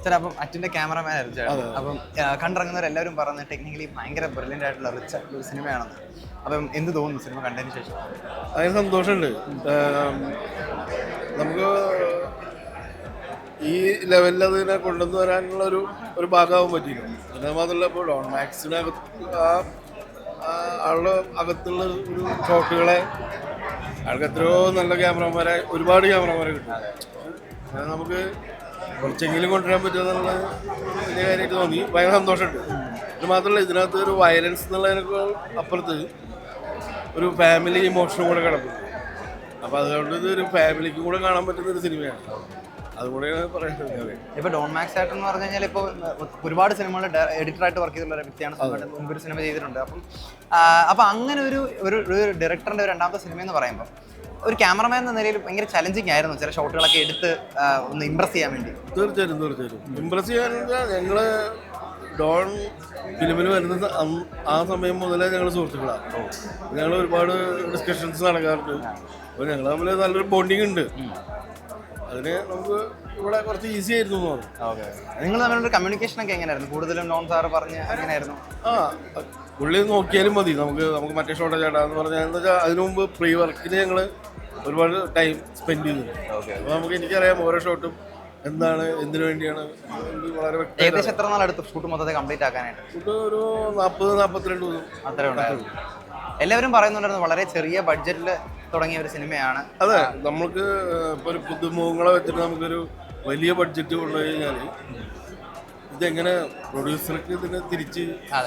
ചേട്ടാ അപ്പം അച്ഛൻ്റെ ക്യാമറമാൻ ആയിരുന്നു ചേട്ടാ. അപ്പം കണ്ടിറങ്ങുന്നവരെല്ലാവരും പറയുന്നത് ടെക്നിക്കലി ഭയങ്കര ബ്രില്യൻ്റ് ആയിട്ടുള്ള റിച്ച് ആയിട്ടുള്ള ഒരു സിനിമയാണെന്ന്. അപ്പം എന്ത് തോന്നുന്നു സിനിമ കണ്ടതിന് ശേഷം? അതിന് സന്തോഷമുണ്ട്. നമുക്ക് ഈ ലെവലിൽ അതിനെ കൊണ്ടുവന്ന് വരാനുള്ള ഒരു ഭാഗമാകാൻ പറ്റിയില്ല. പിന്നെ മാത്രമല്ല ഇപ്പോൾ ഡോൺ മാക്സിനകത്ത് ആളുടെ അകത്തുള്ള ഒരു ഷോട്ടുകളെ ആൾക്ക് എത്രയോ നല്ല ക്യാമറമാരെ ഒരുപാട് ക്യാമറമാരെ കിട്ടും. അത് നമുക്ക് കുറച്ചെങ്കിലും കൊണ്ടുവരാൻ പറ്റുമെന്നുള്ള വലിയ കാര്യമായിട്ട് തോന്നി. ഭയങ്കര സന്തോഷമുണ്ട്. ഇത് മാത്രമല്ല ഇതിനകത്ത് ഒരു വയലൻസ് എന്നുള്ളതിനേക്കാൾ അപ്പുറത്ത് ഒരു ഫാമിലി ഇമോഷനും കൂടെ കിടക്കുന്നു. അപ്പോൾ അതുകൊണ്ട് ഇതൊരു ഫാമിലിക്കും കൂടെ കാണാൻ പറ്റുന്ന ഒരു സിനിമയാണ്. അതുകൂടെയാണ് പറയുന്നത്. ഇപ്പോൾ ഡോൺ മാക്സ് ആയിട്ട് എന്ന് പറഞ്ഞു കഴിഞ്ഞാൽ ഇപ്പോൾ ഒരുപാട് സിനിമകൾ എഡിറ്ററായിട്ട് വർക്ക് ചെയ്തിട്ടുള്ള ഒരു വ്യക്തിയാണ്. മുമ്പൊരു സിനിമ ചെയ്തിട്ടുണ്ട്. അപ്പം അങ്ങനെ ഒരു ഡയറക്ടറിൻ്റെ ഒരു രണ്ടാമത്തെ സിനിമ എന്ന് പറയുമ്പോൾ ഒരു ക്യാമറമാൻ എന്ന നിലയിൽ ഭയങ്കര ചലഞ്ചിങ് ആയിരുന്നു ചില ഷോട്ടുകളൊക്കെ എടുത്ത് ഒന്ന് ഇമ്പ്രസ് ചെയ്യാൻ വേണ്ടി. തീർച്ചയായിട്ടും ഇമ്പ്രസ് ചെയ്യാനെന്ന് ഞങ്ങൾ ഡോൺ ഫിലിമിൽ വരുന്നത് ആ സമയം മുതലേ ഞങ്ങൾ സുഹൃത്തുക്കളാണ്. ഞങ്ങൾ ഒരുപാട് ഡിസ്കഷൻസ് നടക്കാറുണ്ട്. അപ്പോൾ ഞങ്ങൾ തമ്മിൽ നല്ലൊരു ബോണ്ടിങ് ഉണ്ട്. അതിന് നമുക്ക് ഇവിടെ കുറച്ച് ഈസി ആയിരുന്നു എന്ന് പറഞ്ഞു. ഓക്കെ, നിങ്ങൾ തമ്മിലുള്ള കമ്മ്യൂണിക്കേഷൻ ഒക്കെ എങ്ങനെയായിരുന്നു? കൂടുതലും നോൺ സാറ് പറഞ്ഞ് എങ്ങനെയായിരുന്നു? പുള്ളി നോക്കിയാലും മതി, നമുക്ക് മറ്റേ ഷോട്ടെ ചേട്ടാന്ന് പറഞ്ഞാൽ എന്താ വെച്ചാൽ അതിനു മുമ്പ് പ്രീ വർക്കിന് ഞങ്ങൾ ഒരുപാട് ടൈം സ്പെൻഡ് ചെയ്തു. അപ്പോൾ നമുക്ക് എനിക്കറിയാം ഓരോ ഷോട്ടും എന്താണ്, എന്തിനു വേണ്ടിയാണ്. വളരെ ഏകദേശം എത്ര നാളെടുത്തു ഷൂട്ട് മൊത്തത്തിൽ കംപ്ലീറ്റ് ആക്കാനായിട്ട്? ഷൂട്ട് ഒരു 40-42 ദിവസം അത്രേ ഉണ്ടായിരുന്നു. എല്ലാവരും പറയുന്നുണ്ടായിരുന്നു വളരെ ചെറിയ ബഡ്ജറ്റിൽ തുടങ്ങിയ ഒരു സിനിമയാണ്. അതെ, നമുക്ക് ഇപ്പോൾ ഒരു പുതുമുഖങ്ങളെ വെച്ചിട്ട് നമുക്കൊരു വലിയ ബഡ്ജറ്റ് കൊണ്ടുപോയി കഴിഞ്ഞാൽ ഇതെങ്ങനെ പ്രൊഡ്യൂസർക്ക് ഇതിനെ തിരിച്ച്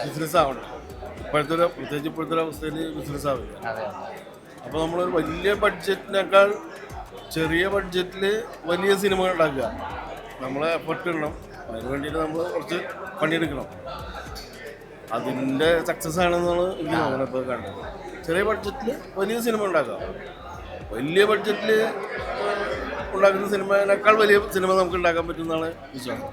ബിസിനസ് ആവണം. പ്രത്യേകിച്ച് ഇപ്പോഴത്തെ അവസ്ഥയിൽ ബിസിനസ് ആവില്ല. അപ്പോൾ നമ്മളൊരു വലിയ ബഡ്ജറ്റിനേക്കാൾ ചെറിയ ബഡ്ജറ്റിൽ വലിയ സിനിമ ഉണ്ടാക്കുക, നമ്മളെ എഫർട്ട് ഇടണം. അതിന് വേണ്ടിയിട്ട് നമ്മൾ കുറച്ച് പണിയെടുക്കണം. അതിൻ്റെ സക്സസ് ആണെന്നാണ് എനിക്ക് തോന്നുന്നത്. ഇപ്പോൾ കണ്ടത് ചെറിയ ബഡ്ജറ്റിൽ വലിയ സിനിമ ഉണ്ടാക്കാം. വലിയ ബഡ്ജറ്റിൽ ഉണ്ടാക്കുന്ന സിനിമയേക്കാൾ വലിയ സിനിമ നമുക്ക് ഉണ്ടാക്കാൻ പറ്റുമെന്നാണ് വിശ്വാസം.